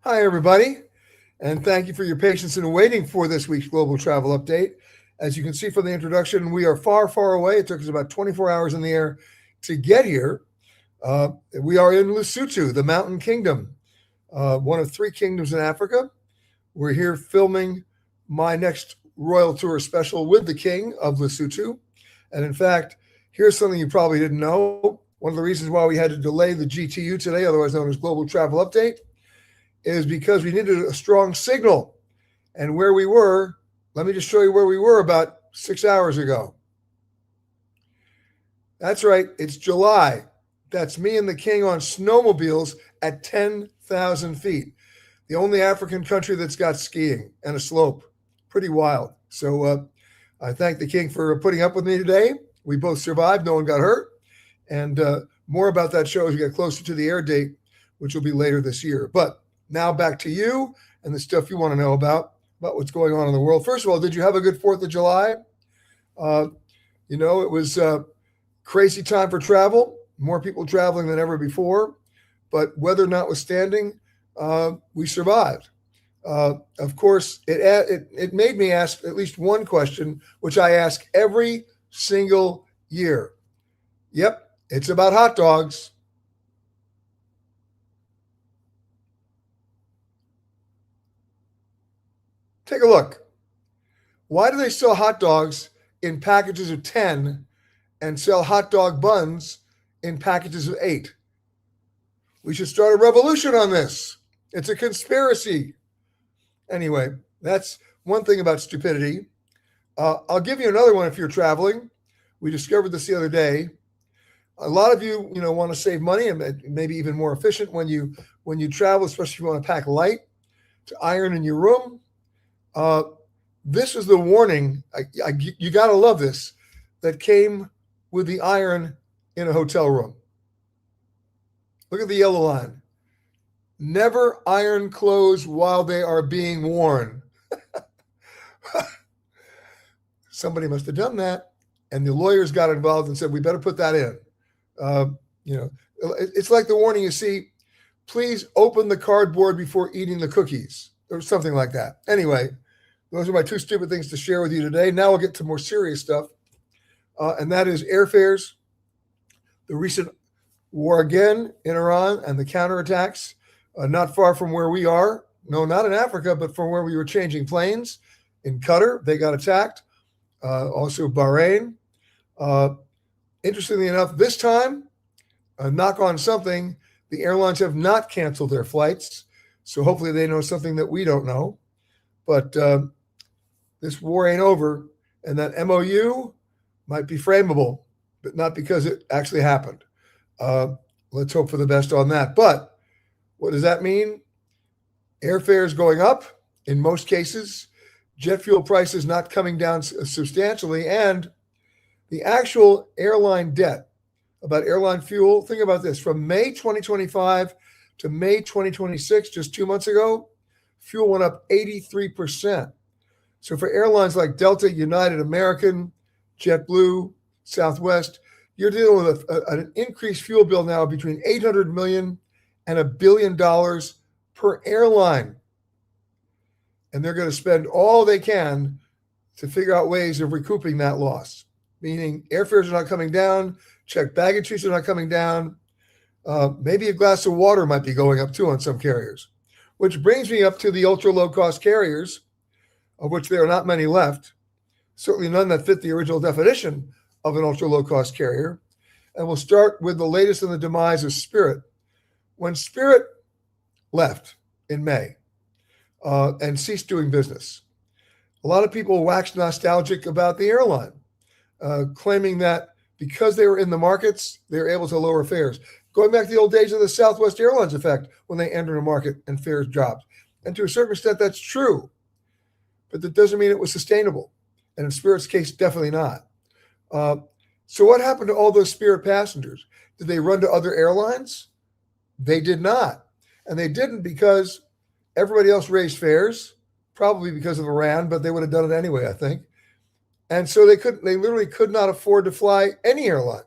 Hi, everybody, and thank you for your patience in waiting for this week's Global Travel Update. As you can see from the introduction, we are far, far away. It took us about 24 hours in the air to get here. We are in Lesotho, the Mountain Kingdom, one of three kingdoms in Africa. We're here filming my next Royal Tour special with the King of Lesotho. And in fact, here's something you probably didn't know. One of the reasons why we had to delay the GTU today, otherwise known as Global Travel Update, is because we needed a strong signal. And where we were, let me just show you where we were about 6 hours ago. That's right, it's July. That's me and the King on snowmobiles at 10,000 feet. The only African country that's got skiing and a slope. Pretty wild. So I thank the King for putting up with me today. We both survived. No one got hurt. And more about that show as we get closer to the air date, which will be later this year. But now back to you and the stuff you want to know about what's going on in the world. First of all, did you have a good 4th of July? It was a crazy time for travel, more people traveling than ever before. But weather notwithstanding, we survived. Of course, it made me ask at least one question, which I ask every single year. Yep, it's about hot dogs. Take a look. Why do they sell hot dogs in packages of 10 and sell hot dog buns in packages of 8? We should start a revolution on this. It's a conspiracy. Anyway, that's one thing about stupidity. I'll give you another one if you're traveling. We discovered this the other day. A lot of you, want to save money and maybe even more efficient when you travel, especially if you want to pack light to iron in your room. This is the warning. You got to love this, that came with the iron in a hotel room. Look at the yellow line. Never iron clothes while they are being worn. Somebody must have done that, and the lawyers got involved and said, we better put that in. It's like the warning you see, please open the cardboard before eating the cookies, or something like that. Anyway, those are my two stupid things to share with you today. Now we'll get to more serious stuff, and that is airfares, the recent war again in Iran, and the counterattacks not far from where we are. No, not in Africa, but from where we were changing planes. In Qatar, they got attacked. Also Bahrain. Interestingly enough, this time, knock on something, the airlines have not canceled their flights. So hopefully they know something that we don't know. But this war ain't over, and that MOU might be frameable, but not because it actually happened. Let's hope for the best on that. But what does that mean? Airfares going up in most cases, jet fuel prices not coming down substantially, and the actual airline debt about airline fuel. Think about this. From May 2025 to May 2026, just 2 months ago, fuel went up 83%. So for airlines like Delta, United, American, JetBlue, Southwest, you're dealing with an increased fuel bill now between $800 million and $1 billion per airline. And they're going to spend all they can to figure out ways of recouping that loss, meaning airfares are not coming down, checked baggage fees are not coming down. Maybe a glass of water might be going up too on some carriers, which brings me up to the ultra low-cost carriers, of which there are not many left, certainly none that fit the original definition of an ultra low-cost carrier. And we'll start with the latest in the demise of Spirit. When Spirit left in May and ceased doing business, a lot of people waxed nostalgic about the airline, claiming that because they were in the markets, they were able to lower fares. Going back to the old days of the Southwest Airlines effect, when they entered a market and fares dropped. And to a certain extent, that's true. But that doesn't mean it was sustainable. And in Spirit's case, definitely not. So what happened to all those Spirit passengers? Did they run to other airlines? They did not. And they didn't because everybody else raised fares, probably because of Iran, but they would have done it anyway, I think. And so they literally could not afford to fly any airline.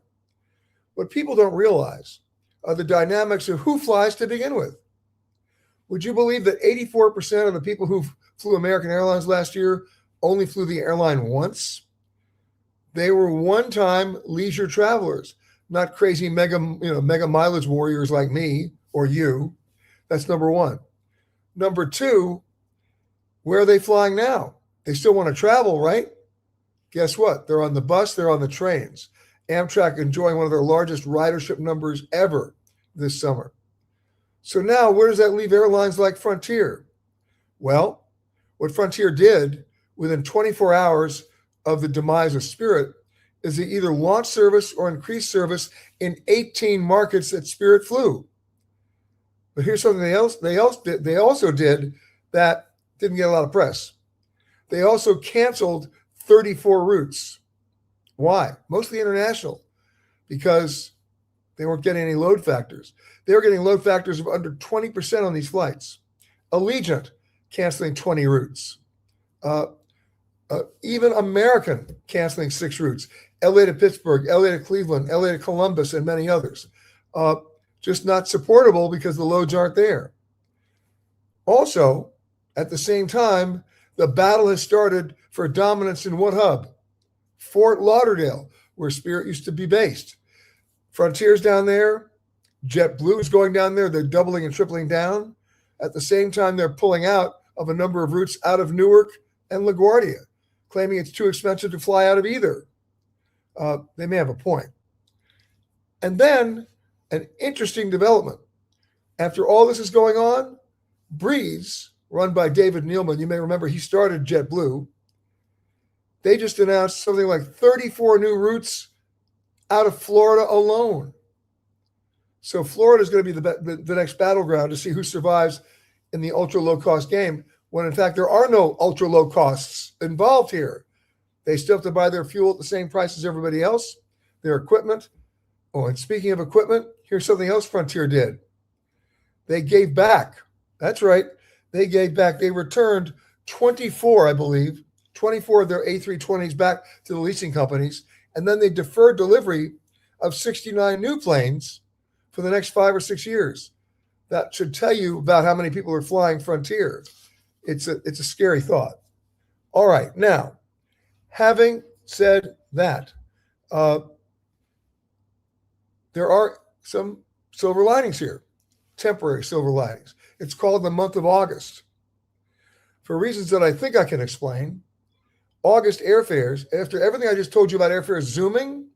What people don't realize are the dynamics of who flies to begin with. Would you believe that 84% of the people who flew American Airlines last year only flew the airline once? They were one-time leisure travelers, not crazy mega mileage warriors like me or you. That's number one. Number two, where are they flying now? They still want to travel, right? Guess what? They're on the bus, they're on the trains. Amtrak enjoying one of their largest ridership numbers ever this summer. So now, where does that leave airlines like Frontier? Well, what Frontier did within 24 hours of the demise of Spirit is they either launched service or increased service in 18 markets that Spirit flew. But here's something they also did that didn't get a lot of press. They also canceled 34 routes. Why? Mostly international, because they weren't getting any load factors. They were getting load factors of under 20% on these flights. Allegiant canceling 20 routes. Even American canceling 6 routes. LA to Pittsburgh, LA to Cleveland, LA to Columbus, and many others. Just not supportable because the loads aren't there. Also, at the same time, the battle has started for dominance in what hub? Fort Lauderdale, where Spirit used to be based. Frontier's down there. JetBlue is going down there. They're doubling and tripling down. At the same time, they're pulling out of a number of routes out of Newark and LaGuardia, claiming it's too expensive to fly out of either. They may have a point. And then an interesting development. After all this is going on, Breeze, run by David Neeleman, you may remember he started JetBlue, they just announced something like 34 new routes out of Florida alone. So Florida is going to be the next battleground to see who survives in the ultra low cost game, when in fact there are no ultra low costs involved here. They still have to buy their fuel at the same price as everybody else, their equipment. Oh, and speaking of equipment, here's something else Frontier did. They gave back. That's right. They gave back. They returned 24, I believe, 24 of their A320s back to the leasing companies. And then they deferred delivery of 69 new planes for the next 5 or 6 years. That should tell you about how many people are flying Frontier. It's a scary thought. All right. Now, having said that, there are some silver linings here, temporary silver linings. It's called the month of August. For reasons that I think I can explain, August airfares, after everything I just told you about airfares zooming,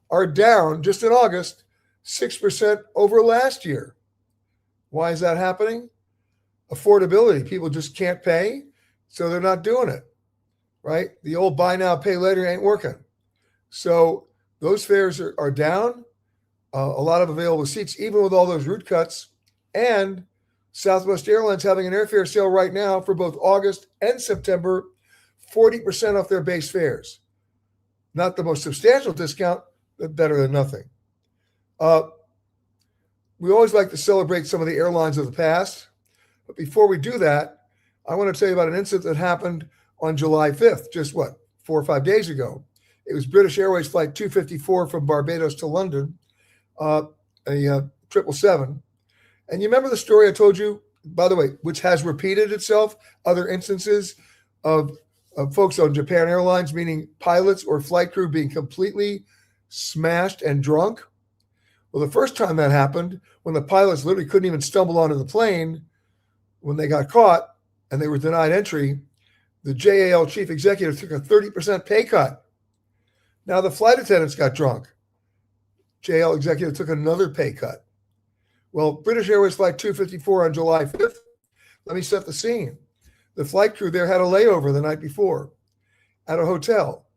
are down just in August 6% over last year. Why is that happening? Affordability. People just can't pay, so they're not doing it, right? The old buy now, pay later ain't working. So those fares are down. A lot of available seats, even with all those route cuts. And Southwest Airlines having an airfare sale right now for both August and September, 40% off their base fares. Not the most substantial discount, but better than nothing. We always like to celebrate some of the airlines of the past. But before we do that, I want to tell you about an incident that happened on July 5th, just 4 or 5 days ago. It was British Airways Flight 254 from Barbados to London, a 777. And you remember the story I told you, by the way, which has repeated itself, other instances of folks on Japan Airlines, meaning pilots or flight crew being completely smashed and drunk? Well, the first time that happened, when the pilots literally couldn't even stumble onto the plane, when they got caught and they were denied entry, the JAL chief executive took a 30% pay cut. Now the flight attendants got drunk. JAL executive took another pay cut. Well, British Airways Flight 254 on July 5th, let me set the scene. The flight crew there had a layover the night before at a hotel,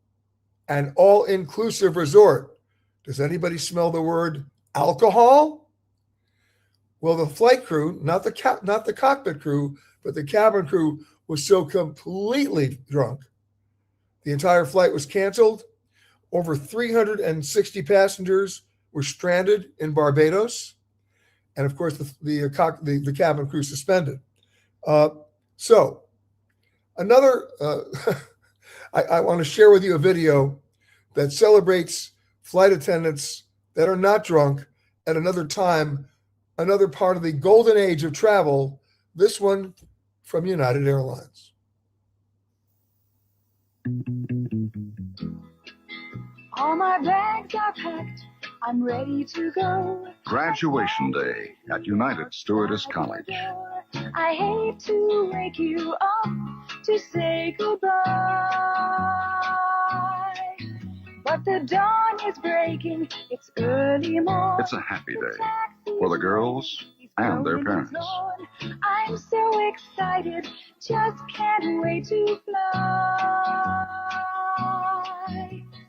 an all-inclusive resort. Does anybody smell the word alcohol? Well, the flight crew, not the cockpit crew, but the cabin crew was so completely drunk. The entire flight was canceled. Over 360 passengers were stranded in Barbados. And of course, the cabin crew suspended. So another, I want to share with you a video that celebrates flight attendants that are not drunk at another time another part of the golden age of travel, this one from United Airlines. All my bags are packed, I'm ready to go. Graduation day at United Stewardess College. I hate to wake you up to say goodbye, but the dawn is breaking, it's early morning. It's a happy day for the girls and their parents. I'm so excited, just can't wait to fly.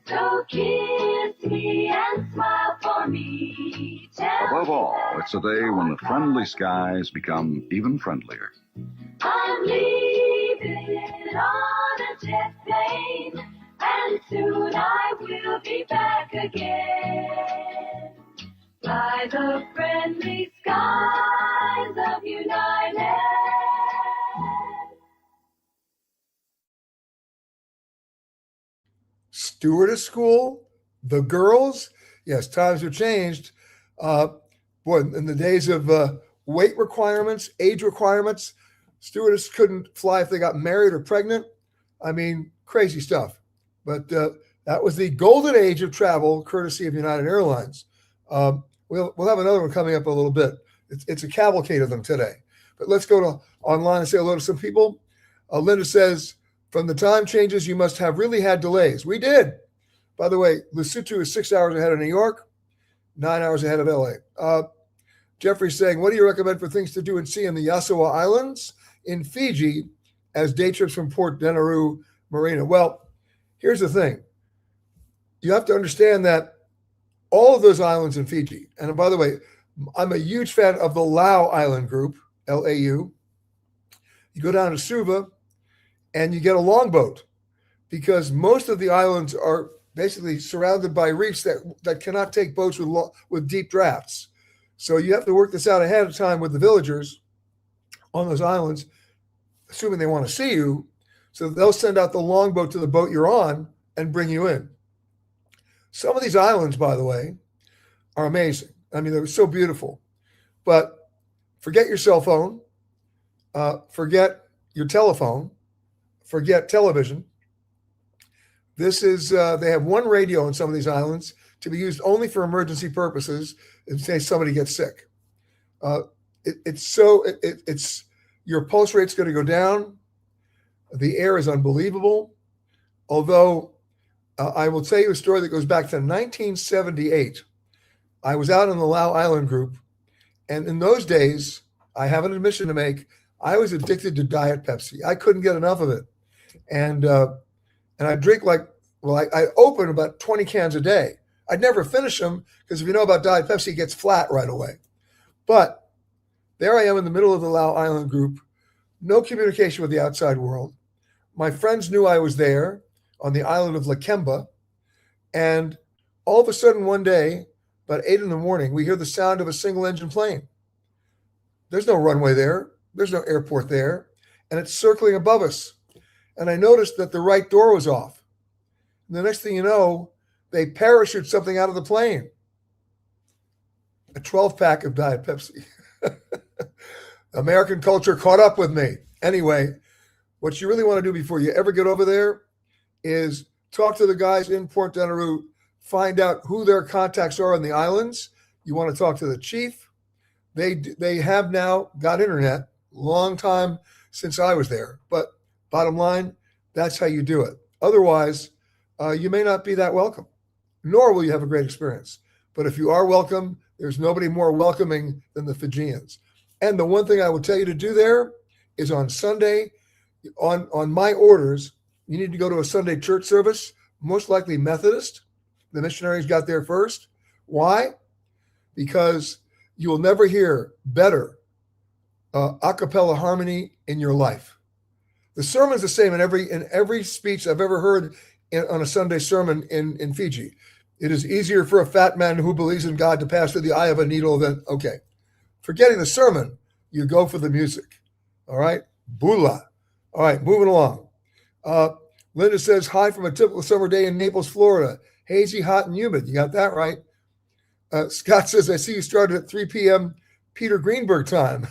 So kiss me and smile for me. Above all, it's a day when the friendly skies become even friendlier. I'm leaving on a jet plane, and soon I will be back again. By the friendly skies of United. Stewardess school, the girls, yes, times have changed. Boy, in the days of weight requirements, age requirements, stewardess couldn't fly if they got married or pregnant. I mean, crazy stuff. But that was the golden age of travel, courtesy of United Airlines. We'll have another one coming up a little bit. It's a cavalcade of them today. But let's go to online and say hello to some people. Linda says, from the time changes, you must have really had delays. We did. By the way, Lesotho is 6 hours ahead of New York, 9 hours ahead of LA. Jeffrey's saying, what do you recommend for things to do and see in the Yasawa Islands in Fiji as day trips from Port Denaru Marina? Well, here's the thing. You have to understand that all of those islands in Fiji, and by the way, I'm a huge fan of the Lau Island Group, LAU. You go down to Suva and you get a longboat because most of the islands are basically surrounded by reefs that cannot take boats with deep drafts. So you have to work this out ahead of time with the villagers on those islands, assuming they want to see you. So they'll send out the longboat to the boat you're on and bring you in. Some of these islands, by the way, are amazing. I mean, they're so beautiful. But forget your cell phone, forget your telephone, forget television. This is, they have one radio on some of these islands to be used only for emergency purposes in case somebody gets sick. It's your pulse rate's going to go down. The air is unbelievable. Although I will tell you a story that goes back to 1978. I was out in the Lau Island Group, and in those days, I have an admission to make. I was addicted to Diet Pepsi. I couldn't get enough of it, and I drink I open about 20 cans a day. I'd never finish them because if you know about Diet Pepsi, it gets flat right away. But there I am in the middle of the Lau Island Group, no communication with the outside world. My friends knew I was there on the island of Lakemba, and all of a sudden one day, about 8 a.m, we hear the sound of a single-engine plane. There's no runway there. There's no airport there, and it's circling above us. And I noticed that the right door was off. And the next thing you know, they parachute something out of the plane. A 12-pack of Diet Pepsi. American culture caught up with me. Anyway, what you really want to do before you ever get over there is talk to the guys in Port Denaru, find out who their contacts are on the islands. You want to talk to the chief. They have now got internet, long time since I was there. But bottom line, that's how you do it. Otherwise, you may not be that welcome, nor will you have a great experience. But if you are welcome, there's nobody more welcoming than the Fijians. And the one thing I will tell you to do there is on Sunday, on my orders, you need to go to a Sunday church service, most likely Methodist. The missionaries got there first. Why? Because you will never hear better a cappella harmony in your life. The sermon's the same in every speech I've ever heard on a Sunday sermon in Fiji. It is easier for a fat man who believes in God to pass through the eye of a needle than, okay. Forgetting the sermon, you go for the music. All right? Bula. All right, moving along. Linda says, hi from a typical summer day in Naples, Florida. Hazy, hot, and humid. You got that right. Scott says, I see you started at 3 p.m. Peter Greenberg time.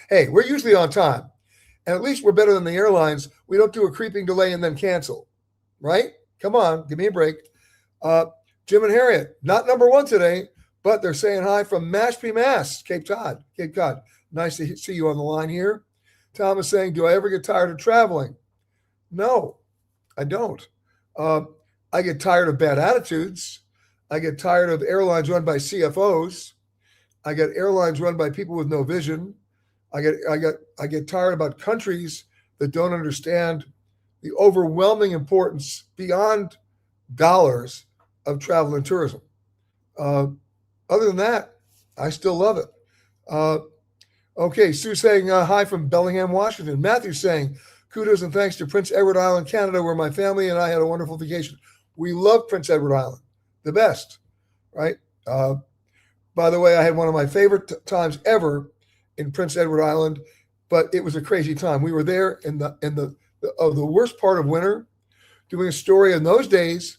Hey, we're usually on time. And at least we're better than the airlines. We don't do a creeping delay and then cancel, right? Come on, give me a break. Jim and Harriet, not number one today, but they're saying hi from Mashpee, Mass, Cape Cod. Cape Cod. Nice to see you on the line here. Tom is saying, do I ever get tired of traveling? No, I don't. I get tired of bad attitudes. I get tired of airlines run by CFOs. I get airlines run by people with no vision. I get tired about countries that don't understand the overwhelming importance beyond dollars of travel and tourism. Other than that, I still love it. Okay, Sue saying hi from Bellingham, Washington. Matthew saying kudos and thanks to Prince Edward Island, Canada, where my family and I had a wonderful vacation. We love Prince Edward Island, the best, right? By the way, I had one of my favorite times ever in Prince Edward Island, but it was a crazy time. We were there in the worst part of winter, doing a story in those days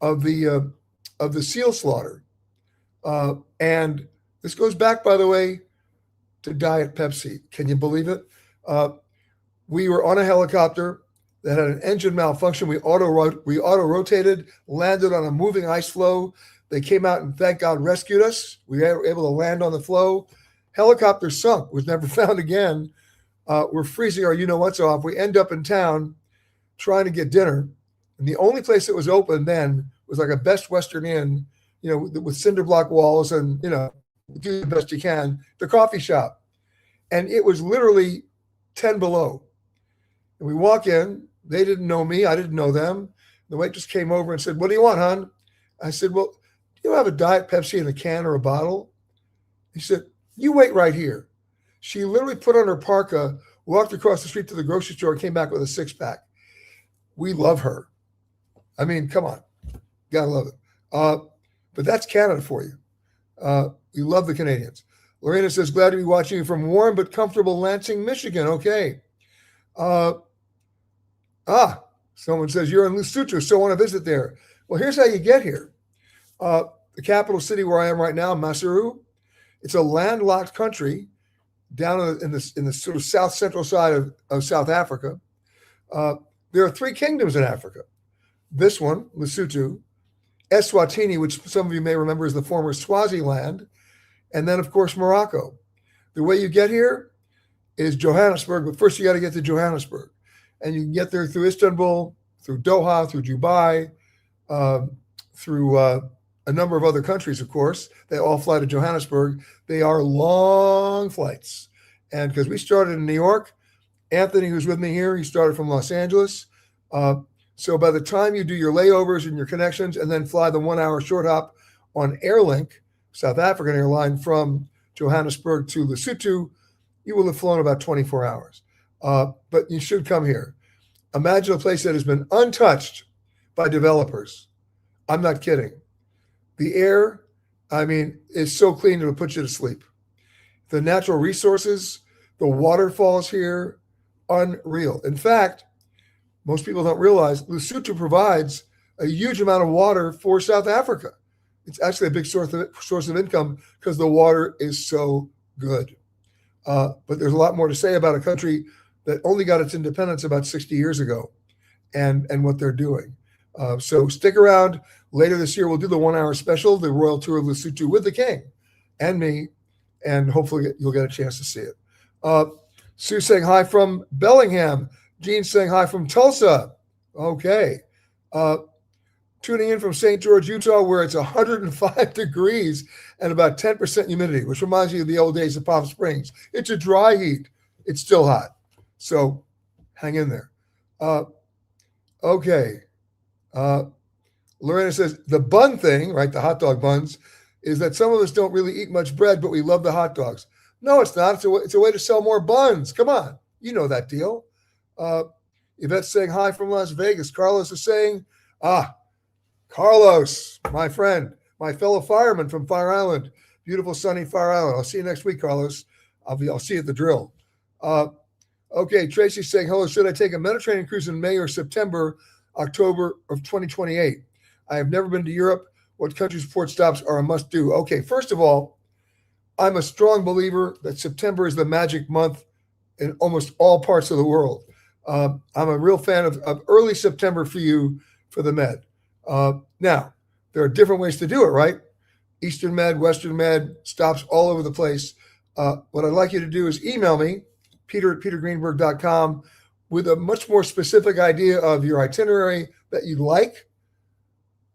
of the seal slaughter, and this goes back, by the way, to Diet Pepsi. Can you believe it? We were on a helicopter that had an engine malfunction. We auto rotated, landed on a moving ice floe. They came out and thank God rescued us. We were able to land on the floe. Helicopter sunk, was never found again. We're freezing our you-know-what's off. We end up in town trying to get dinner. And the only place that was open then was like a Best Western Inn, with cinder block walls and, do the best you can, the coffee shop. And it was literally 10 below. And we walk in. They didn't know me. I didn't know them. The waitress came over and said, "What do you want, hon?" I said, "Well, do you have a Diet Pepsi in a can or a bottle?" He said, "You wait right here." She literally put on her parka, walked across the street to the grocery store, and came back with a six-pack. We love her. I mean, come on. Gotta love it. But that's Canada for you. We love the Canadians. Lorena says, glad to be watching you from warm but comfortable Lansing, Michigan. Okay. Someone says, you're in Lesotho, so I want to visit there. Well, here's how you get here. The capital city where I am right now, Maseru, it's a landlocked country down in the sort of south central side of South Africa. There are three kingdoms in Africa. This one, Lesotho, Eswatini, which some of you may remember is the former Swaziland, and then, of course, Morocco. The way you get here is Johannesburg, but first you got to get to Johannesburg. And you can get there through Istanbul, through Doha, through Dubai, through a number of other countries, of course. They all fly to Johannesburg. They are long flights. And because we started in New York, Anthony, who's with me here, he started from Los Angeles. So by the time you do your layovers and your connections and then fly the 1 hour short hop on Airlink, South African airline, from Johannesburg to Lesotho, you will have flown about 24 hours. But you should come here. Imagine a place that has been untouched by developers. I'm not kidding. The air, is so clean it'll put you to sleep. The natural resources, the waterfalls here, unreal. In fact, most people don't realize Lesotho provides a huge amount of water for South Africa. It's actually a big source of income because the water is so good. But there's a lot more to say about a country that only got its independence about 60 years ago and what they're doing. So stick around. Later this year, we'll do the 1 hour special, the Royal Tour of Lesotho with the King and me, and hopefully you'll get a chance to see it. Sue saying hi from Bellingham. Gene saying hi from Tulsa. Okay. Tuning in from St. George, Utah, where it's 105 degrees and about 10% humidity, which reminds me of the old days of Palm Springs. It's a dry heat. It's still hot. So hang in there. Okay. Lorena says the bun thing, right, the hot dog buns, is that some of us don't really eat much bread, but we love the hot dogs. No, it's not. It's a way to sell more buns. Come on. You know that deal. Yvette's saying hi from Las Vegas. Carlos is saying, Carlos, my friend, my fellow fireman from Fire Island, beautiful sunny Fire Island. I'll see you next week, Carlos. I'll see you at the drill. Okay, Tracy's saying, hello, should I take a Mediterranean cruise in May or September, October of 2028? I have never been to Europe. What countries' port stops are a must do? Okay, first of all, I'm a strong believer that September is the magic month in almost all parts of the world. I'm a real fan of early September for you for the Med. Now, there are different ways to do it, right? Eastern Med, Western Med, stops all over the place. What I'd like you to do is email me, peter@petergreenberg.com, with a much more specific idea of your itinerary that you'd like,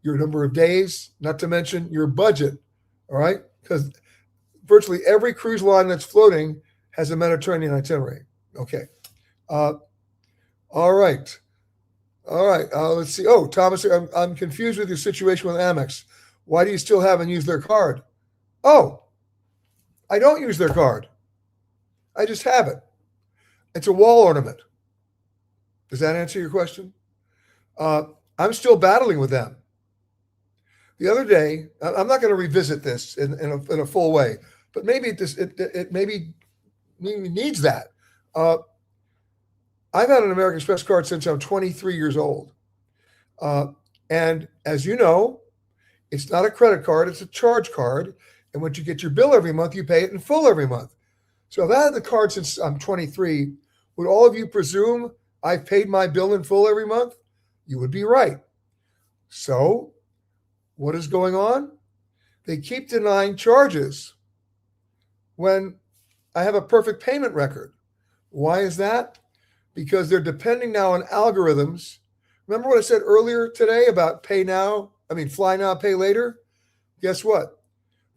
your number of days, not to mention your budget, all right? Because virtually every cruise line that's floating has a Mediterranean itinerary. Okay. All right. All right. Let's see. Oh, Thomas, I'm confused with your situation with Amex. Why do you still haven't used their card? Oh, I don't use their card. I just have it. It's a wall ornament. Does that answer your question? I'm still battling with them. The other day, I'm not going to revisit this in a full way, but maybe it maybe needs that. I've had an American Express card since I'm 23 years old. And as you know, it's not a credit card, it's a charge card. And once you get your bill every month, you pay it in full every month. So if I had the card since I'm 23, would all of you presume I've paid my bill in full every month? You would be right. So what is going on? They keep denying charges when I have a perfect payment record. Why is that? Because they're depending now on algorithms. Remember what I said earlier today about fly now, pay later? Guess what?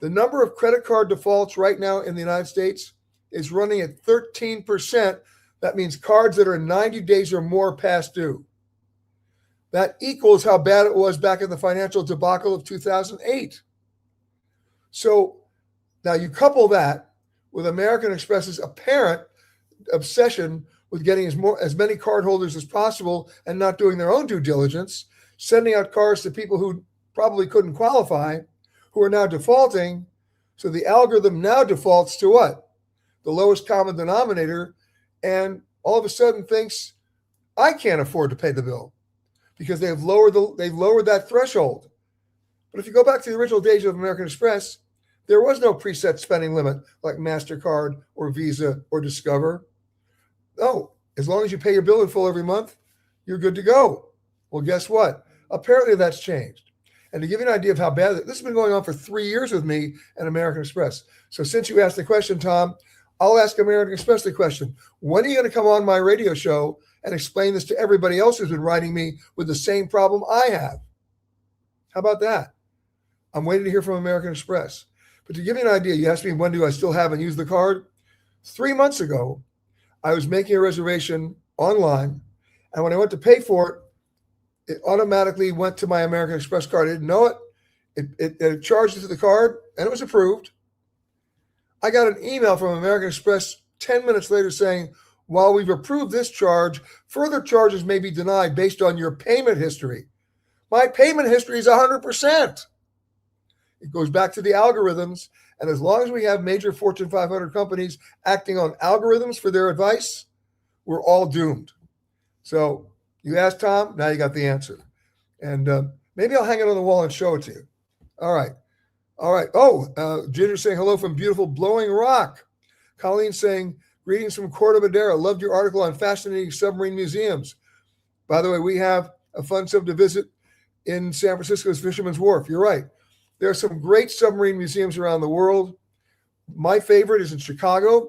The number of credit card defaults right now in the United States is running at 13%. That means cards that are 90 days or more past due. That equals how bad it was back in the financial debacle of 2008. So now you couple that with American Express's apparent obsession with getting as many cardholders as possible and not doing their own due diligence, sending out cards to people who probably couldn't qualify, who are now defaulting. So the algorithm now defaults to what? The lowest common denominator, and all of a sudden thinks, I can't afford to pay the bill because they've lowered that threshold. But if you go back to the original days of American Express, there was no preset spending limit like MasterCard or Visa or Discover. No, as long as you pay your bill in full every month, you're good to go. Well, guess what? Apparently that's changed. And to give you an idea of how bad this has been going on for 3 years with me and American Express. So since you asked the question, Tom, I'll ask American Express the question. When are you going to come on my radio show and explain this to everybody else who's been writing me with the same problem I have? How about that? I'm waiting to hear from American Express. But to give you an idea, you asked me when do I still have and use the card? 3 months ago, I was making a reservation online, and when I went to pay for it, it automatically went to my American Express card. I didn't know it. It charged it to the card, and it was approved. I got an email from American Express 10 minutes later saying, while we've approved this charge, further charges may be denied based on your payment history. My payment history is 100%. It goes back to the algorithms. And as long as we have major Fortune 500 companies acting on algorithms for their advice, we're all doomed. So you asked Tom, now you got the answer. And maybe I'll hang it on the wall and show it to you. All right. All right. Oh, Ginger saying hello from beautiful Blowing Rock. Colleen saying, greetings from Corte Madera. Loved your article on fascinating submarine museums. By the way, we have a fun sub to visit in San Francisco's Fisherman's Wharf. You're right. There are some great submarine museums around the world. My favorite is in Chicago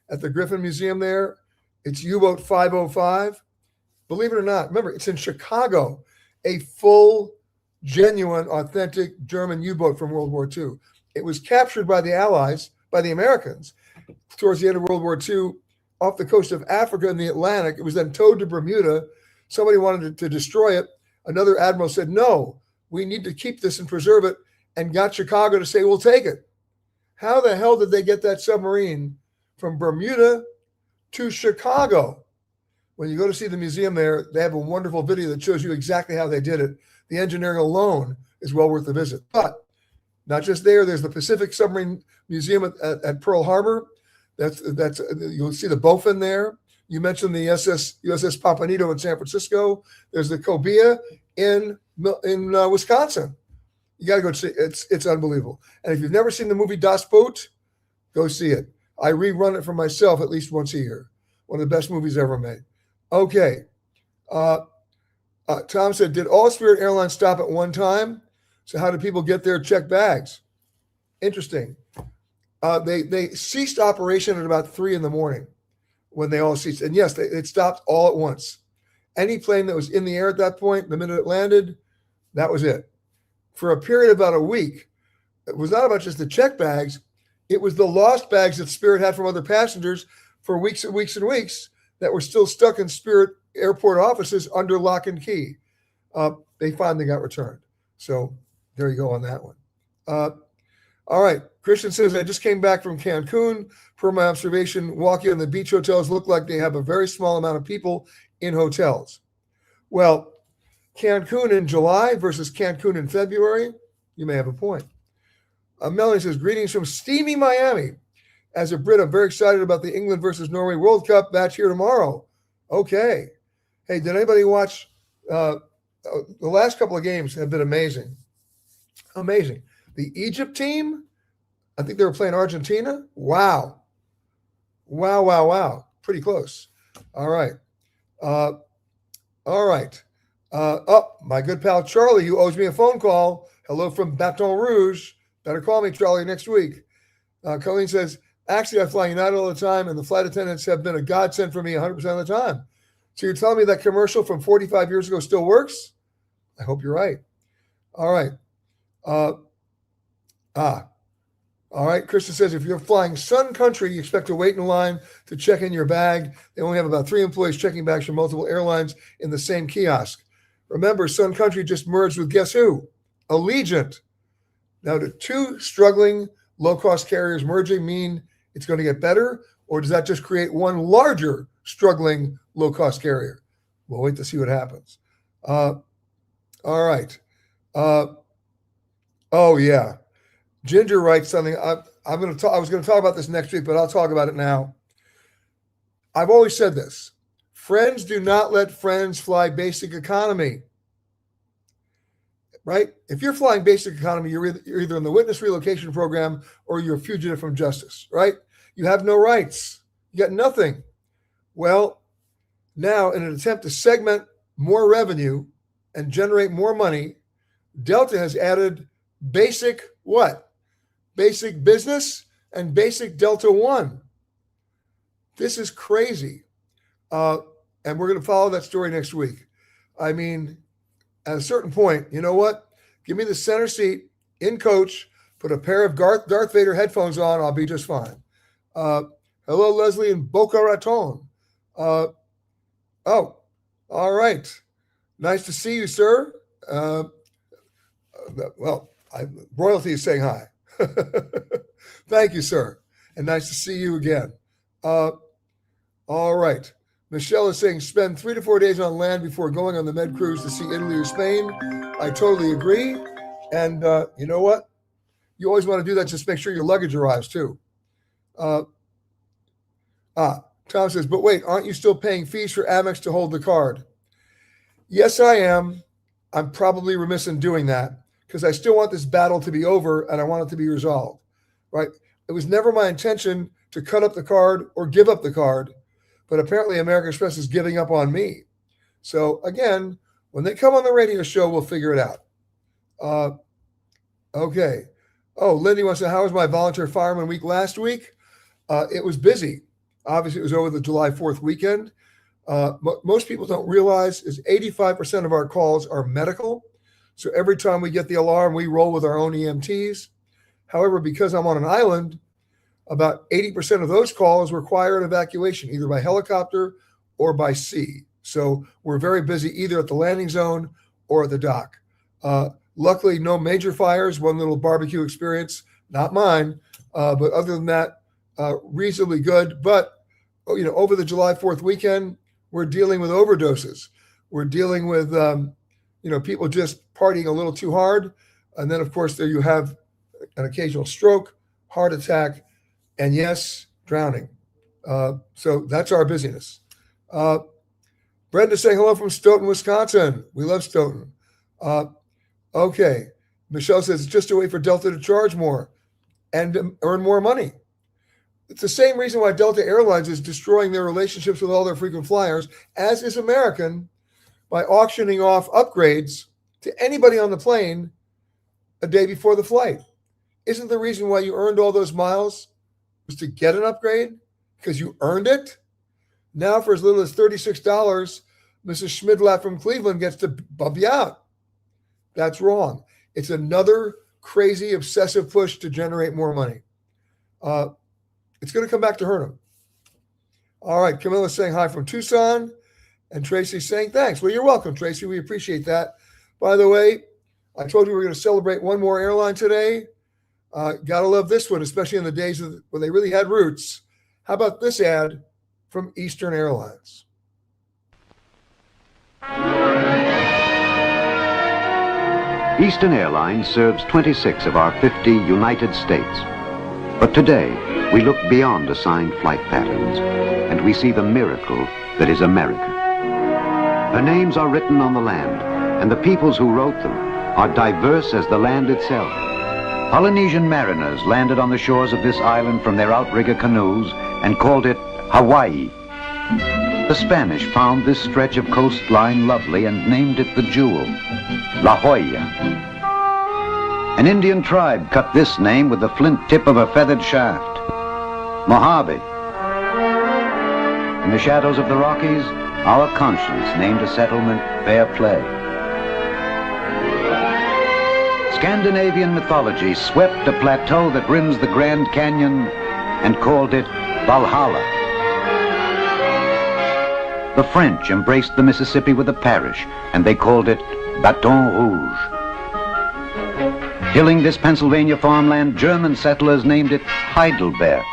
at the Griffin Museum there. It's U-Boat 505. Believe it or not, remember, it's in Chicago, a full, genuine, authentic German U-boat from World War II. It was captured by the Allies, by the Americans, towards the end of World War II off the coast of Africa in the Atlantic. It was then towed to Bermuda. Somebody wanted to destroy it. Another admiral said, no, we need to keep this and preserve it, and got Chicago to say, we'll take it. How the hell did they get that submarine from Bermuda to Chicago? When you go to see the museum there, they have a wonderful video that shows you exactly how they did it. The engineering alone is well worth the visit. But not just there, there's the Pacific Submarine Museum at Pearl Harbor. That's you'll see the Bowfin there. You mentioned the USS Pompanito in San Francisco. There's the Cobia in Wisconsin. You got to go see it. It's unbelievable. And if you've never seen the movie Das Boot, Go see it. I rerun it for myself at least once a year. One of the best movies ever made. Okay. Tom said, did all Spirit Airlines stop at one time? So how did people get their checked bags? Interesting. They ceased operation at about 3 a.m. when they all ceased. And yes, it stopped all at once. Any plane that was in the air at that point, the minute it landed, that was it. For a period of about a week, it was not about just the check bags. It was the lost bags that Spirit had from other passengers for weeks and weeks and weeks that were still stuck in Spirit airport offices under lock and key. They finally got returned. So there you go on that one. All right. Christian says, I just came back from Cancun. Per my observation, walking on the beach hotels look like they have a very small amount of people in hotels. Well, Cancun in July versus Cancun in February, you may have a point. Melanie says, greetings from steamy Miami. As a Brit, I'm very excited about the England versus Norway World Cup match here tomorrow. Okay. Hey, did anybody watch? The last couple of games have been amazing. Amazing. The Egypt team, I think they were playing Argentina. Wow. Wow. Pretty close. All right. My good pal Charlie, who owes me a phone call. Hello from Baton Rouge. Better call me, Charlie, next week. Colleen says, actually, I fly United all the time, and the flight attendants have been a godsend for me 100% of the time. So you're telling me that commercial from 45 years ago still works? I hope you're right. All right. All right. Krista says, if you're flying Sun Country, you expect to wait in line to check in your bag. They only have about 3 employees checking bags from multiple airlines in the same kiosk. Remember, Sun Country just merged with guess who? Allegiant. Now, do 2 struggling low-cost carriers merging mean it's going to get better, or does that just create one larger struggling low-cost carrier? We'll wait to see what happens. All right. Oh, yeah. Ginger writes something. I was going to talk about this next week, but I'll talk about it now. I've always said this. Friends do not let friends fly basic economy. Right? If you're flying basic economy, you're either in the witness relocation program or you're a fugitive from justice, right? You have no rights. You got nothing. Well, now in an attempt to segment more revenue and generate more money, Delta has added basic what? Basic business and basic Delta One. This is crazy. And we're going to follow that story next week. I mean, at a certain point, you know what? Give me the center seat in coach, put a pair of Darth Vader headphones on, I'll be just fine. Hello, Leslie in Boca Raton. Oh, all right. Nice to see you, sir. Royalty is saying hi. Thank you, sir. And nice to see you again. All right. Michelle is saying spend 3 to 4 days on land before going on the med cruise to see Italy or Spain. I totally agree. And you know what? You always want to do that. Just make sure your luggage arrives too. Tom says, but wait, aren't you still paying fees for Amex to hold the card? Yes, I am. I'm probably remiss in doing that because I still want this battle to be over and I want it to be resolved, right? It was never my intention to cut up the card or give up the card. But apparently American Express is giving up on me. So again, when they come on the radio show, we'll figure it out. Okay. Oh, Lindy wants to know, how was my volunteer fireman week last week? It was busy. Obviously, it was over the July 4th weekend. Most people don't realize is 85% of our calls are medical. So every time we get the alarm, we roll with our own EMTs. However, because I'm on an island, about 80% of those calls require an evacuation, either by helicopter or by sea. So we're very busy either at the landing zone or at the dock. Luckily, no major fires, one little barbecue experience, not mine, but other than that, reasonably good. But, over the July 4th weekend, we're dealing with overdoses. We're dealing with, people just partying a little too hard. And then, of course, there you have an occasional stroke, heart attack, and yes, drowning. So that's our busyness. Brenda saying hello from Stoughton, Wisconsin. We love Stoughton. Okay. Michelle says, just to wait for Delta to charge more and earn more money. It's the same reason why Delta Airlines is destroying their relationships with all their frequent flyers, as is American, by auctioning off upgrades to anybody on the plane a day before the flight. Isn't the reason why you earned all those miles was to get an upgrade? Because you earned it? Now, for as little as $36, Mrs. Schmidlapp from Cleveland gets to bump you out. That's wrong. It's another crazy, obsessive push to generate more money. It's going to come back to hurt them. All right, Camilla's saying hi from Tucson, and Tracy's saying thanks. Well, you're welcome, Tracy. We appreciate that. By the way, I told you we were going to celebrate one more airline today. Gotta love this one, especially in the days when they really had roots. How about this ad from Eastern Airlines? Eastern Airlines serves 26 of our 50 United States. But today, we look beyond assigned flight patterns, and we see the miracle that is America. Her names are written on the land, and the peoples who wrote them are diverse as the land itself. Polynesian mariners landed on the shores of this island from their outrigger canoes and called it Hawaii. The Spanish found this stretch of coastline lovely and named it the Jewel, La Jolla. An Indian tribe cut this name with the flint tip of a feathered shaft, Mojave. In the shadows of the Rockies, our conscience named a settlement Fair Play. Scandinavian mythology swept a plateau that rims the Grand Canyon and called it Valhalla. The French embraced the Mississippi with a parish, and they called it Baton Rouge. Hilling this Pennsylvania farmland, German settlers named it Heidelberg.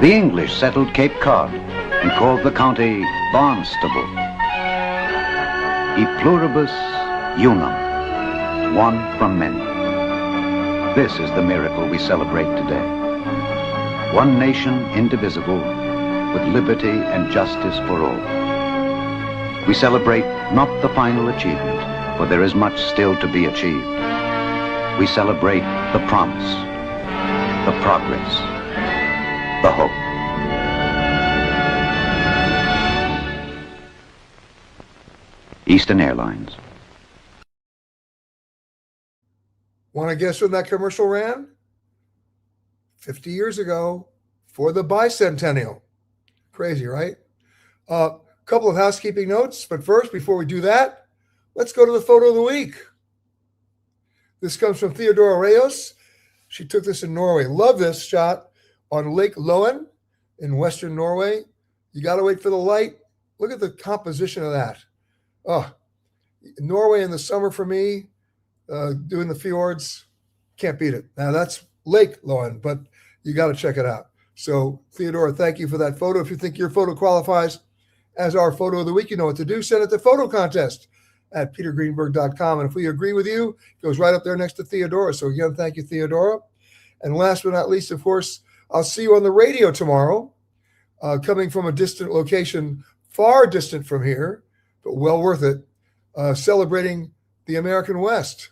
The English settled Cape Cod and called the county Barnstable. E pluribus unum, one from many. This is the miracle we celebrate today. One nation indivisible, with liberty and justice for all. We celebrate not the final achievement, for there is much still to be achieved. We celebrate the promise, the progress, the hope. Eastern Airlines. Want to guess when that commercial ran? 50 years ago for the bicentennial. Crazy, right? Couple of housekeeping notes, but first, before we do that, let's go to the photo of the week. This comes from Theodora Reyes. She took this in Norway. Love this shot on Lake Loen in Western Norway. You got to wait for the light. Look at the composition of that. Oh, Norway in the summer for me, doing the fjords, can't beat it. Now that's Lake Loen, but you got to check it out. So Theodora, thank you for that photo. If you think your photo qualifies as our photo of the week, you know what to do. Send it to photo contest at petergreenberg.com. And if we agree with you, it goes right up there next to Theodora. So again, thank you, Theodora. And last but not least, of course, I'll see you on the radio tomorrow, coming from a distant location, far distant from here, but well worth it, celebrating the American West.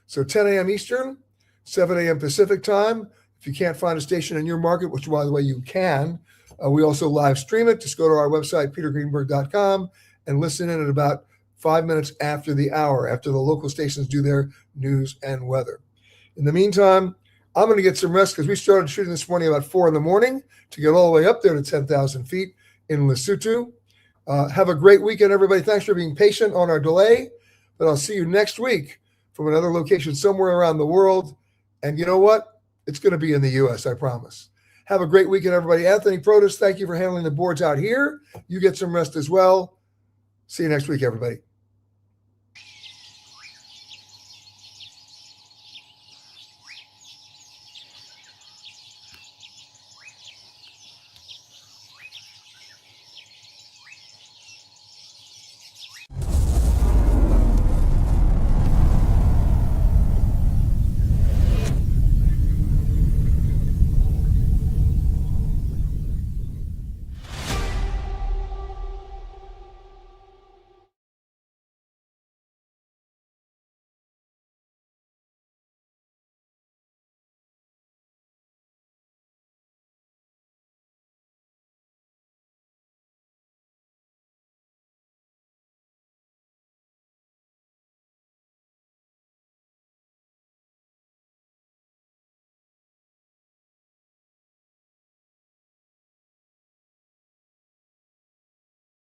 So 10 a.m. Eastern, 7 a.m. Pacific time. If you can't find a station in your market, which, by the way, you can, we also live stream it. Just go to our website, petergreenberg.com, and listen in at about 5 minutes after the hour, after the local stations do their news and weather. In the meantime, I'm going to get some rest because we started shooting this morning about 4 in the morning to get all the way up there to 10,000 feet in Lesotho. Have a great weekend, everybody. Thanks for being patient on our delay, but I'll see you next week from another location somewhere around the world. And you know what? It's going to be in the U.S., I promise. Have a great weekend, everybody. Anthony Protus, thank you for handling the boards out here. You get some rest as well. See you next week, everybody.